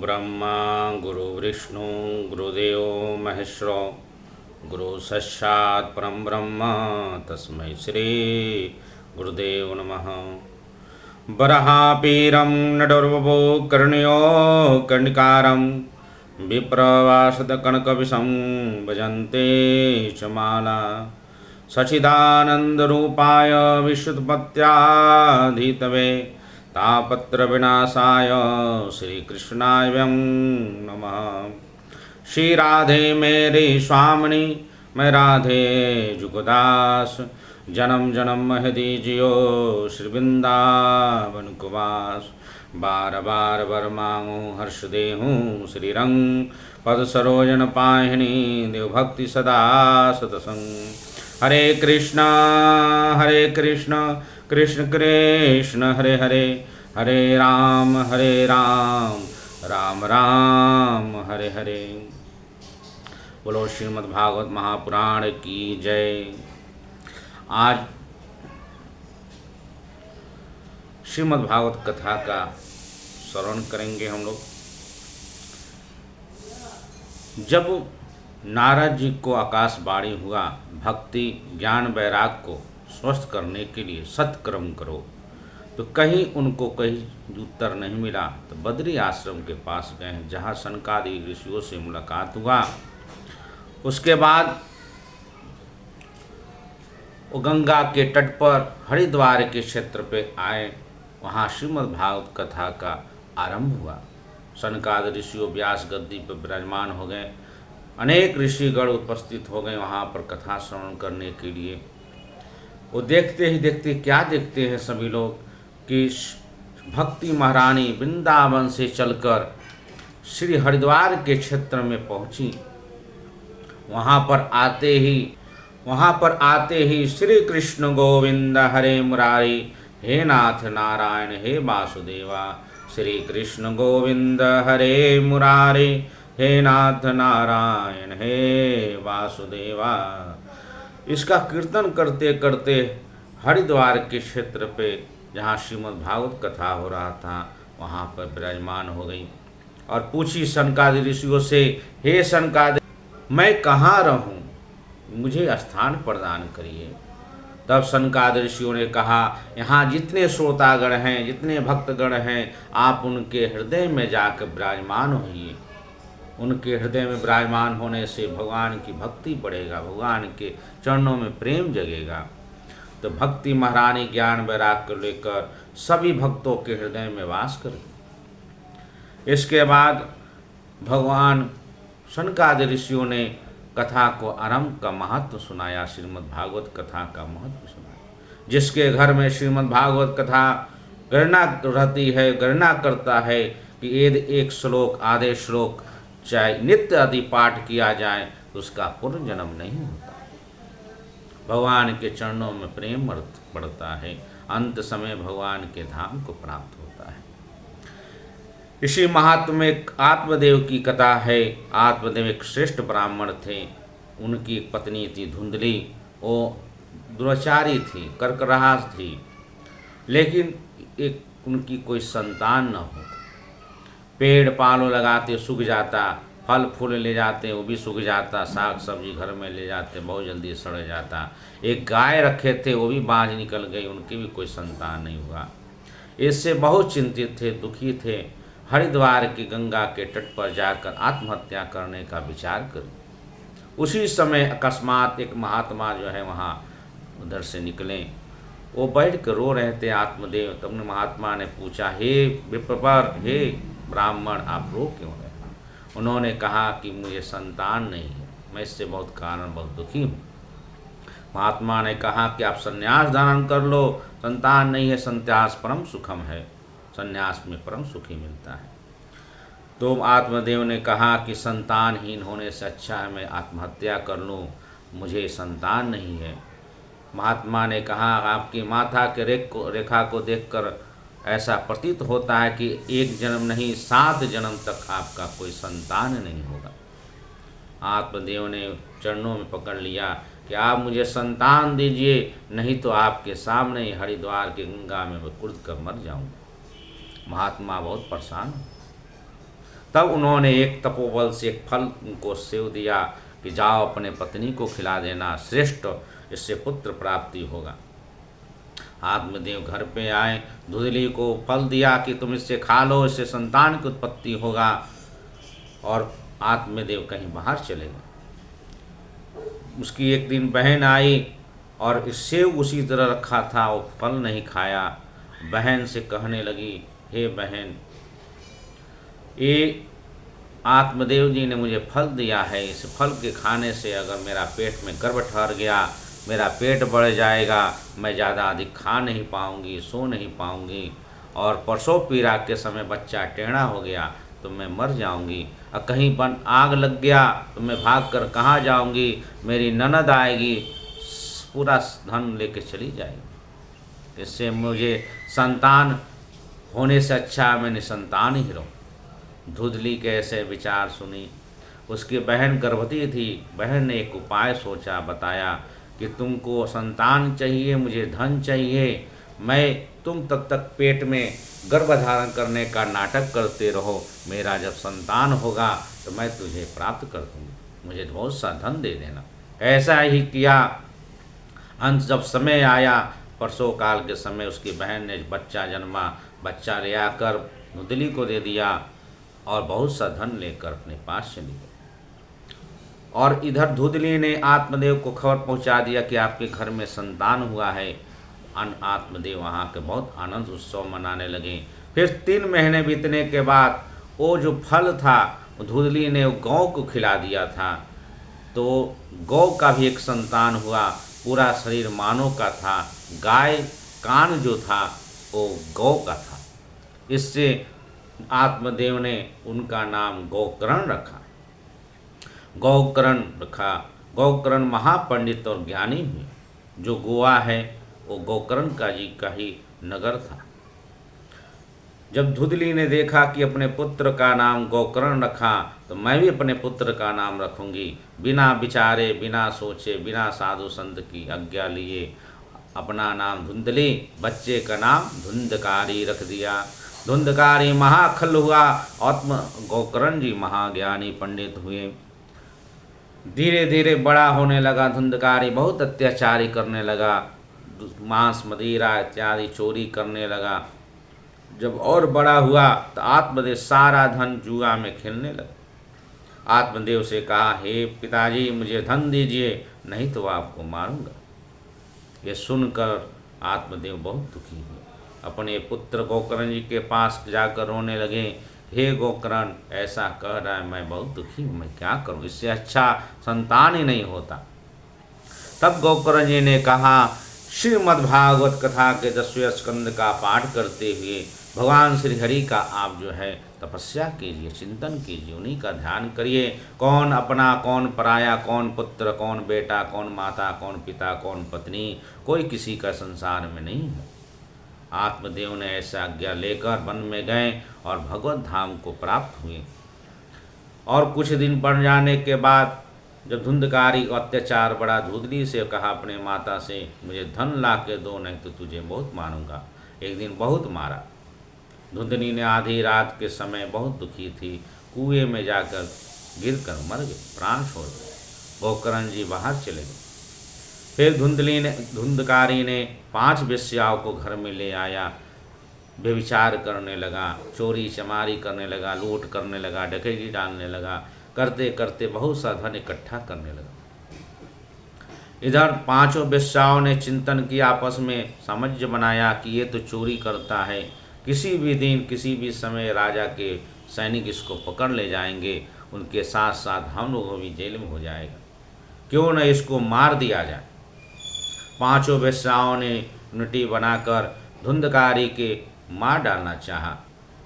ब्रह्मा गुरुर्विष्णु गुरुदेव महेश्वरो गुरु साक्षात् परं ब्रह्म तस्मै श्री गुरुदेव नमः। वराहपीरं नटोर्वपो कर्णयो कर्णिकारं विप्रवासदकनकविषं भजन्ते च माला। सच्चिदानन्दरूपाय विशुद्धपत्याधितवे तापत्रविनाशाय श्रीकृष्णाय वयं नमः। श्री राधे मेरी स्वामिनी मैं राधे जुगदास जन्म जन्म महदी जियो श्री वृंदावन कुमास। बार बार वर मांगो हर्ष देहूँ श्री रंग पद सरोजन पाहिनी देव भक्ति सदा सतसंग। हरे कृष्ण कृष्ण कृष्ण हरे हरे हरे राम राम राम हरे हरे। बोलो श्रीमद् भागवत महापुराण की जय। आज श्रीमद् भागवत कथा का श्रवण करेंगे हम लोग। जब नारद जी को आकाशवाणी हुआ भक्ति ज्ञान वैराग को स्वस्थ करने के लिए सत्कर्म करो, तो कहीं उनको कहीं उत्तर नहीं मिला तो बद्री आश्रम के पास गए जहाँ सनकादि ऋषियों से मुलाकात हुआ। उसके बाद वो गंगा के तट पर हरिद्वार के क्षेत्र पे आए। वहाँ श्रीमद् भागवत कथा का आरंभ हुआ। सनकादि ऋषियों व्यास गद्दी पर विराजमान हो गए। अनेक ऋषिगण उपस्थित हो गए वहाँ पर कथा श्रवण करने के लिए। वो देखते ही देखते क्या देखते हैं सभी लोग कि भक्ति महारानी वृंदावन से चलकर श्री हरिद्वार के क्षेत्र में पहुँची। वहाँ पर आते ही श्री कृष्ण गोविंद हरे मुरारी हे नाथ नारायण हे वासुदेवा। श्री कृष्ण गोविंद हरे मुरारी हे नाथ नारायण हे वासुदेवा। इसका कीर्तन करते करते हरिद्वार के क्षेत्र पे जहाँ श्रीमद् भागवत कथा हो रहा था वहाँ पर विराजमान हो गई और पूछी सनकादि ऋषियों से, हे सनकादि मैं कहाँ रहूँ, मुझे स्थान प्रदान करिए। तब सनकादि ऋषियों ने कहा, यहाँ जितने श्रोतागण हैं जितने भक्तगण हैं आप उनके हृदय में जाकर विराजमान होइए। उनके हृदय में विराजमान होने से भगवान की भक्ति बढ़ेगा, भगवान के चरणों में प्रेम जगेगा। तो भक्ति महारानी ज्ञान वैराग को लेकर सभी भक्तों के हृदय में वास करेगी। इसके बाद भगवान सनकादि ऋषियों ने कथा को आरंभ का महत्व सुनाया, श्रीमद् भागवत कथा का महत्व सुनाया। जिसके घर में श्रीमद् भागवत कथा गणना रहती है, गणना करता है कि यदि एक श्लोक आधे श्लोक चाहे नित्य आदि पाठ किया जाए तो उसका पुनर्जन्म नहीं होता। भगवान के चरणों में प्रेम बढ़ता है, अंत समय भगवान के धाम को प्राप्त होता है। इसी महात्म में आत्मदेव की कथा है। आत्मदेव एक श्रेष्ठ ब्राह्मण थे। उनकी एक पत्नी थी धुंधली, वो दुराचारी थी, कर्करास थी, लेकिन एक उनकी कोई संतान न हो। पेड़ पालो लगाते सूख जाता, फल फूल ले जाते वो भी सूख जाता, साग सब्जी घर में ले जाते बहुत जल्दी सड़ जाता। एक गाय रखे थे वो भी बाँझ निकल गई, उनकी भी कोई संतान नहीं हुआ। इससे बहुत चिंतित थे, दुखी थे। हरिद्वार की गंगा के तट पर जाकर आत्महत्या करने का विचार करें। उसी समय अकस्मात एक महात्मा जो है वहाँ उधर से निकले। वो बैठ कर रो रहे थे आत्मदेव। तब महात्मा ने पूछा, हे विप्रवर, हे ब्राह्मण आप रो क्यों रहे? उन्होंने कहा कि मुझे संतान नहीं है, मैं इससे बहुत दुखी हूँ। महात्मा ने कहा कि आप संन्यास धारण कर लो, संतान नहीं है, संन्यास परम सुखम है, संन्यास में परम सुखी मिलता है। तो आत्मदेव ने कहा कि संतानहीन होने से अच्छा है मैं आत्महत्या कर लूँ, मुझे संतान नहीं है। महात्मा ने कहा, आपकी माथा के रेखा को देखकर ऐसा प्रतीत होता है कि एक जन्म नहीं 7 जन्म तक आपका कोई संतान नहीं होगा। आत्मदेव ने चरणों में पकड़ लिया कि आप मुझे संतान दीजिए, नहीं तो आपके सामने ही हरिद्वार के गंगा में मैं कूद कर मर जाऊंगा। महात्मा बहुत परेशान। तब उन्होंने एक तपोबल से एक फल उनको सेव दिया कि जाओ अपने पत्नी को खिला देना, श्रेष्ठ इससे पुत्र प्राप्ति होगा। आत्मदेव घर पे आए, धुंधली को फल दिया कि तुम इससे खा लो, इससे संतान की उत्पत्ति होगा। और आत्मदेव कहीं बाहर चले गए। उसकी एक दिन बहन आई और इससे उसी तरह रखा था, वो फल नहीं खाया। बहन से कहने लगी, हे बहन, ये आत्मदेव जी ने मुझे फल दिया है, इस फल के खाने से अगर मेरा पेट में गर्भ ठहर गया, मेरा पेट बढ़ जाएगा, मैं ज़्यादा अधिक खा नहीं पाऊँगी, सो नहीं पाऊँगी, और प्रसव पीड़ा के समय बच्चा टेढ़ा हो गया तो मैं मर जाऊँगी, और कहीं पर आग लग गया तो मैं भाग कर कहाँ जाऊँगी, मेरी ननद आएगी, पूरा धन लेके चली जाएगी, इससे मुझे संतान होने से अच्छा मैं निसंतान ही रहूँ। धुंधली के ऐसे विचार सुनी। उसकी बहन गर्भवती थी। बहन ने एक उपाय सोचा, बताया कि तुमको संतान चाहिए, मुझे धन चाहिए, तुम तब तक पेट में गर्भधारण करने का नाटक करते रहो, मेरा जब संतान होगा तो मैं तुझे प्राप्त कर दूँगी, मुझे बहुत सा धन दे देना। ऐसा ही किया। अंत जब समय आया, प्रसव काल के समय, उसकी बहन ने बच्चा जन्मा, बच्चा ले आकर धुंधली को दे दिया और बहुत सा धन लेकर अपने पास चली गई। और इधर धुंधली ने आत्मदेव को खबर पहुंचा दिया कि आपके घर में संतान हुआ है। आत्मदेव वहाँ के बहुत आनंद उत्सव मनाने लगे। फिर 3 महीने बीतने के बाद वो जो फल था धुंधली ने गौ को खिला दिया था, तो गौ का भी एक संतान हुआ। पूरा शरीर मानव का था, गाय कान जो था वो गौ का था। इससे आत्मदेव ने उनका नाम गोकर्ण रखा। गोकर्ण रखा। गोकर्ण महापंडित और ज्ञानी हुए। जो गोवा है वो गोकर्ण का जी का ही नगर था। जब धुंधली ने देखा कि अपने पुत्र का नाम गोकर्ण रखा तो मैं भी अपने पुत्र का नाम रखूंगी, बिना विचारे, बिना सोचे, बिना साधु संत की आज्ञा लिए अपना नाम धुंधली, बच्चे का नाम धुंधकारी रख दिया। धुंधकारी महाखल हुआ। आत्म गोकर्ण जी महाज्ञानी पंडित हुए। धीरे धीरे बड़ा होने लगा। धुंधकारी बहुत अत्याचारी करने लगा, मांस मदिरा इत्यादि चोरी करने लगा। जब और बड़ा हुआ तो आत्मदेव सारा धन जुआ में खेलने लगा। आत्मदेव से कहा, हे पिताजी, मुझे धन दीजिए, नहीं तो आपको मारूंगा। ये सुनकर आत्मदेव बहुत दुखी हुए। अपने पुत्र गोकर्ण जी के पास जाकर रोने लगे, हे गोकर्ण, ऐसा कह रहा है, मैं बहुत दुखी हूँ, मैं क्या करूँ, इससे अच्छा संतान ही नहीं होता। तब गोकर्ण जी ने कहा, श्रीमद्भागवत कथा के 10वें स्कंद का पाठ करते हुए भगवान श्री हरि का आप जो है तपस्या कीजिए, चिंतन कीजिए, उन्हीं का ध्यान करिए। कौन अपना, कौन पराया, कौन पुत्र, कौन बेटा, कौन माता, कौन पिता, कौन पत्नी, कोई किसी का संसार में नहीं है। आत्मदेव ने ऐसा आज्ञा लेकर वन में गए और भगवत धाम को प्राप्त हुए। और कुछ दिन पड़ जाने के बाद जब धुंधकारी अत्याचार बढ़ा, धुंधली से कहा अपने माता से, मुझे धन ला के दो, नहीं तो तुझे बहुत मारूंगा। एक दिन बहुत मारा। धुंधली ने आधी रात के समय बहुत दुखी थी, कुएं में जाकर गिरकर मर गई, प्राण छोड़ गए। गोकर्ण जी बाहर चले गए। फिर धुंधकारी ने 5 वेश्याओं को घर में ले आया, व्यभिचार करने लगा, चोरी चमारी करने लगा, लूट करने लगा, डकैती डालने लगा। करते करते बहुत सा धन इकट्ठा करने लगा। इधर 5 वेश्याओं ने चिंतन किया, आपस में सामंजस्य बनाया कि ये तो चोरी करता है, किसी भी दिन किसी भी समय राजा के सैनिक इसको पकड़ ले जाएंगे, उनके साथ साथ हम लोग भी जेल में हो जाएगा, क्यों न इसको मार दिया जाए। 5 वेश्याओं ने यूनिटी बनाकर धुंधकारी के मार डालना चाहा।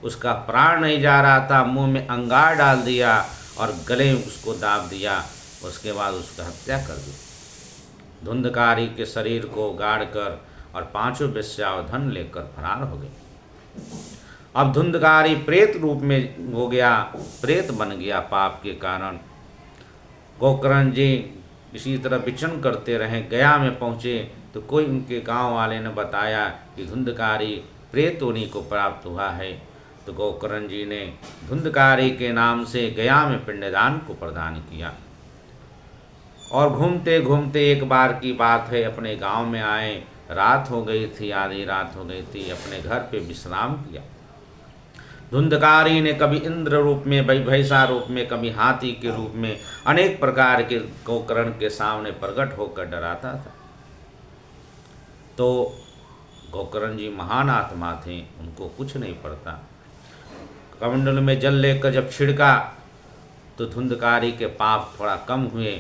उसका प्राण नहीं जा रहा था, मुंह में अंगार डाल दिया और गले उसको दाब दिया। उसके बाद उसकी हत्या कर दी। धुंधकारी के शरीर को गाड़ कर और 5 वेश्याओं धन लेकर फरार हो गए। अब धुंधकारी प्रेत रूप में हो गया, प्रेत बन गया पाप के कारण। गोकर्ण जी इसी तरह विचरण करते रहे। गया में पहुँचे तो कोई उनके गांव वाले ने बताया कि धुंधकारी प्रेत उन्हीं को प्राप्त हुआ है। तो गोकर्ण जी ने धुंधकारी के नाम से गया में पिंडदान को प्रदान किया। और घूमते घूमते एक बार की बात है, अपने गांव में आए, रात हो गई थी, आधी रात हो गई थी, अपने घर पे विश्राम किया। धुंधकारी ने कभी इंद्र रूप में, भैंसा रूप में, कभी हाथी के रूप में अनेक प्रकार के गोकर्ण के सामने प्रकट होकर डराता था। तो गोकर्ण जी महान आत्मा थे, उनको कुछ नहीं पड़ता। कमंडल में जल लेकर जब छिड़का तो धुंधकारी के पाप थोड़ा कम हुए।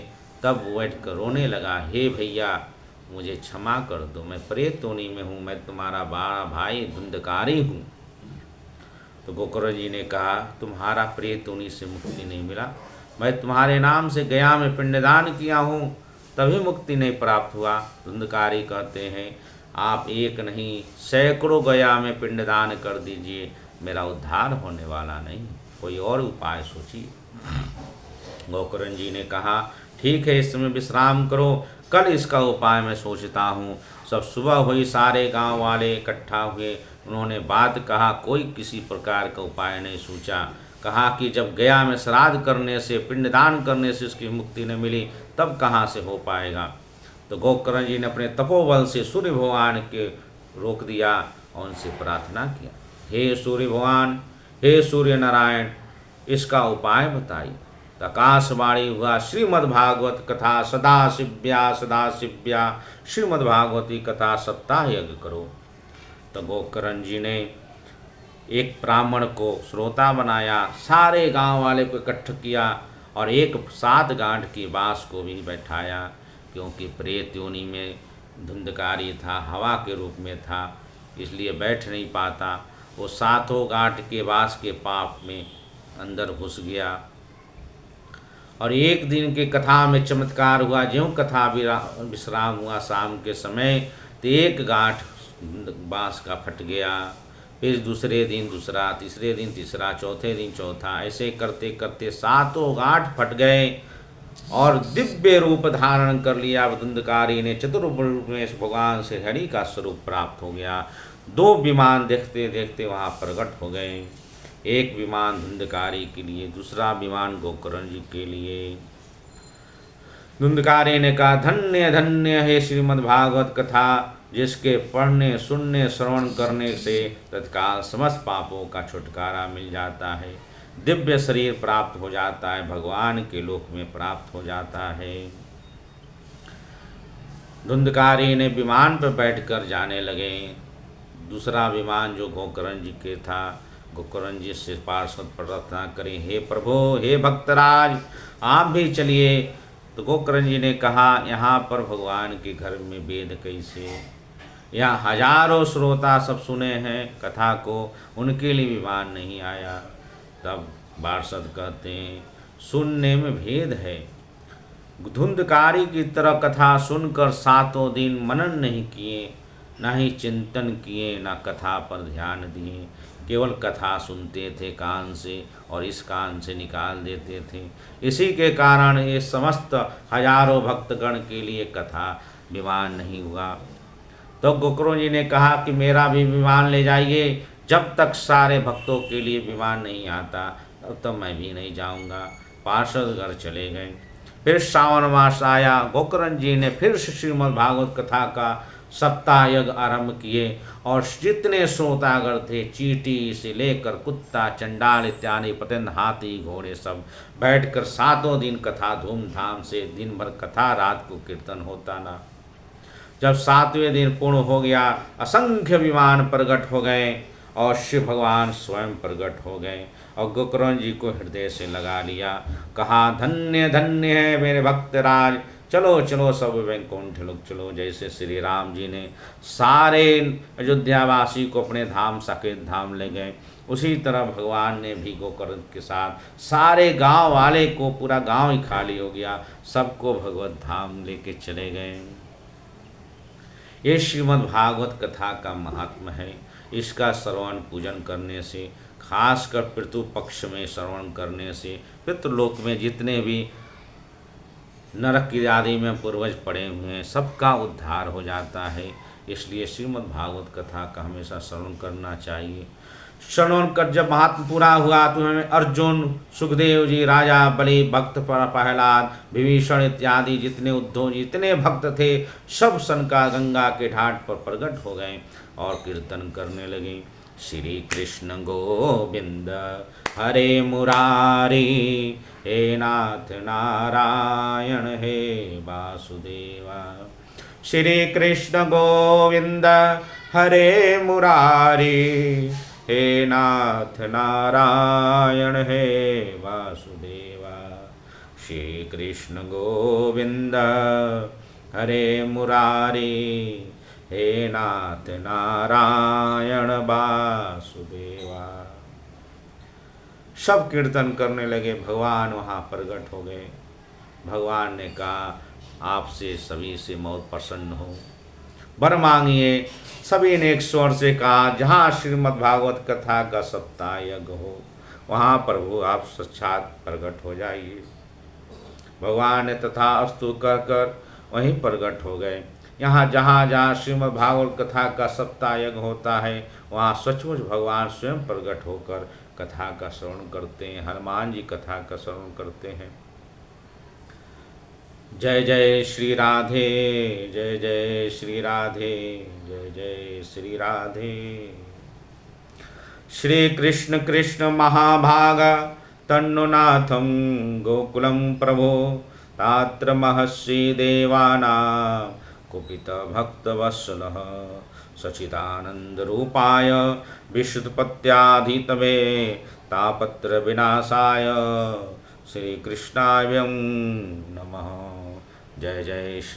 तब वो बैठ कर रोने लगा, हे भैया मुझे क्षमा कर दो, मैं प्रेत योनि में हूँ, मैं तुम्हारा बड़ा भाई धुंधकारी हूँ। तो गोकर्ण जी ने कहा, तुम्हारा प्रेत योनि से मुक्ति नहीं मिला, मैं तुम्हारे नाम से गया में पिंडदान किया हूँ, तभी मुक्ति नहीं प्राप्त हुआ। धुंधकारी कहते हैं, आप एक नहीं सैकड़ों गया में पिंडदान कर दीजिए, मेरा उद्धार होने वाला नहीं, कोई और उपाय सोचिए। गोकर्ण जी ने कहा, ठीक है, इस समय विश्राम करो, कल इसका उपाय मैं सोचता हूँ। सब सुबह हुई, सारे गांव वाले इकट्ठा हुए, उन्होंने बात कहा, कोई किसी प्रकार का उपाय नहीं सोचा। कहा कि जब गया में श्राद्ध करने से, पिंडदान करने से उसकी मुक्ति न मिली, तब कहाँ से हो पाएगा। तो गोकर्ण जी ने अपने तपोबल से सूर्य भगवान के रोक दिया और उनसे प्रार्थना किया, हे सूर्य भगवान, हे सूर्य नारायण, इसका उपाय बताइए। आकाशवाणी हुआ, श्रीमद्भागवत कथा सदाशिव्या श्रीमद्भागवती कथा सप्ताह यज्ञ करो। तो गोकर्ण जी ने एक ब्राह्मण को श्रोता बनाया, सारे गांव वाले को इकट्ठ किया और एक 7 गांठ की बांस को भी बैठाया, क्योंकि प्रेत योनि में धुंधकारी था, हवा के रूप में था, इसलिए बैठ नहीं पाता। वो 7 गांठ के बांस के पाप में अंदर घुस गया। और एक दिन की कथा में चमत्कार हुआ, ज्यों कथा विश्राम हुआ शाम के समय, तो एक गांठ बांस का फट गया, फिर दूसरे दिन दूसरा, तीसरे दिन तीसरा, चौथे दिन चौथा, ऐसे करते करते 7 गांठ फट गए और दिव्य रूप धारण कर लिया। धुंधकारी ने चतुर्भुज रूप में भगवान श्री हरि का स्वरूप प्राप्त हो गया। 2 विमान देखते देखते वहाँ प्रकट हो गए, एक विमान धुंधकारी के लिए, दूसरा विमान गोकर्ण जी के लिए। धुंधकारी ने कहा, धन्य धन्य है श्रीमद्भागवत कथा, जिसके पढ़ने, सुनने, श्रवण करने से तत्काल समस्त पापों का छुटकारा मिल जाता है, दिव्य शरीर प्राप्त हो जाता है, भगवान के लोक में प्राप्त हो जाता है। धुंधकारी ने विमान पर बैठकर जाने लगे। दूसरा विमान जो गोकर्ण जी के था, गोकर्ण जी से पार्षद प्रार्थना करें, हे प्रभु, हे भक्तराज, आप भी चलिए। तो गोकर्ण जी ने कहा, यहाँ पर भगवान के घर में वेद कैसे, यहाँ हजारों श्रोता सब सुने हैं कथा को, उनके लिए विमान नहीं आया। तब पार्षद कहते हैं, सुनने में भेद है, धुंधकारी की तरह कथा सुनकर 7 दिन मनन नहीं किए, ना ही चिंतन किए, ना कथा पर ध्यान दिए, केवल कथा सुनते थे कान से और इस कान से निकाल देते थे। इसी के कारण ये समस्त हजारों भक्तगण के लिए कथा विमान नहीं हुआ। तो गोकर्ण जी ने कहा कि मेरा भी विमान ले जाइए, जब तक सारे भक्तों के लिए विमान नहीं आता तब तक मैं भी नहीं जाऊंगा। पार्षद घर चले गए। फिर श्रावण मास आया, गोकर्ण जी ने फिर श्रीमद्भागवत कथा का सप्ताह यज्ञ आरंभ किए और जितने श्रोतागण थे, चींटी से लेकर कुत्ता, चंडाल इत्यादि पतंग, हाथी, घोड़े सब बैठकर 7 दिन कथा धूमधाम से, दिन भर कथा, रात को कीर्तन होता ना। जब 7वें दिन पूर्ण हो गया, असंख्य विमान प्रकट हो गए और शिव भगवान स्वयं प्रकट हो गए और गोकर्ण जी को हृदय से लगा लिया। कहा, धन्य धन्य है मेरे भक्तराज, चलो चलो सब वैकुंठ लोग चलो। जैसे श्री राम जी ने सारे अयोध्यावासी को अपने धाम साकेत धाम ले गए, उसी तरह भगवान ने भी गोकर्ण के साथ सारे गांव वाले को, पूरा गांव ही खाली हो गया, सबको भगवत धाम लेके चले गए। ये श्रीमद् भागवत कथा का महात्मा है। इसका श्रवण पूजन करने से, खासकर पितृ पक्ष में श्रवण करने से, पितृलोक में जितने भी नरक की आदि में पूर्वज पड़े हुए हैं, सबका उद्धार हो जाता है। इसलिए श्रीमद् भागवत कथा का हमेशा श्रवण करना चाहिए। श्रवण कर जब महात्म पूरा हुआ तो उन्होंने अर्जुन, सुखदेव जी, राजा बलि, भक्त पर प्रहलाद, विभीषण इत्यादि जितने उद्धव जी जितने भक्त थे सब सनका गंगा के घाट पर प्रकट हो गए और कीर्तन करने लगे। श्री कृष्ण गोविंद हरे मुरारी, हे नाथ नारायण हे वासुदेवा। श्री कृष्ण गोविंद हरे मुरारी, हे नाथ नारायण हे वासुदेवा। श्री कृष्ण गोविंद हरे मुरारी, हे नाथ नारायण वासुदेवा। सब कीर्तन करने लगे। भगवान वहाँ प्रकट हो गए। भगवान ने कहा आपसे सभी से बहुत प्रसन्न हो, वर मांगिए। सभी ने एक स्वर से कहा जहाँ श्रीमद् भागवत कथा का सप्ताह यज्ञ हो वहाँ प्रभु आप साक्षात प्रकट हो जाइए। भगवान ने तथा अस्तु कहकर वहीं प्रकट हो गए। यहाँ जहाँ जहाँ श्रीमद् भागवत कथा का सप्ताह यज्ञ होता है वहाँ सचमुच भगवान स्वयं प्रकट होकर कथा का श्रवण करते हैं। हनुमान जी कथा का श्रवण करते हैं। जय जय श्री राधे, जय जय श्री राधे, जय जय श्री राधे। श्री कृष्ण कृष्ण महाभाग तन्नुनाथं गोकुलं प्रभो, तात्र महर्षि देवानां कुपित भक्तवत्सलः, सचिदानंद रूपाय विशुद्धपत्याधितवे, तापत्र विनाशाय श्री कृष्णाय नमः। जय जय श्री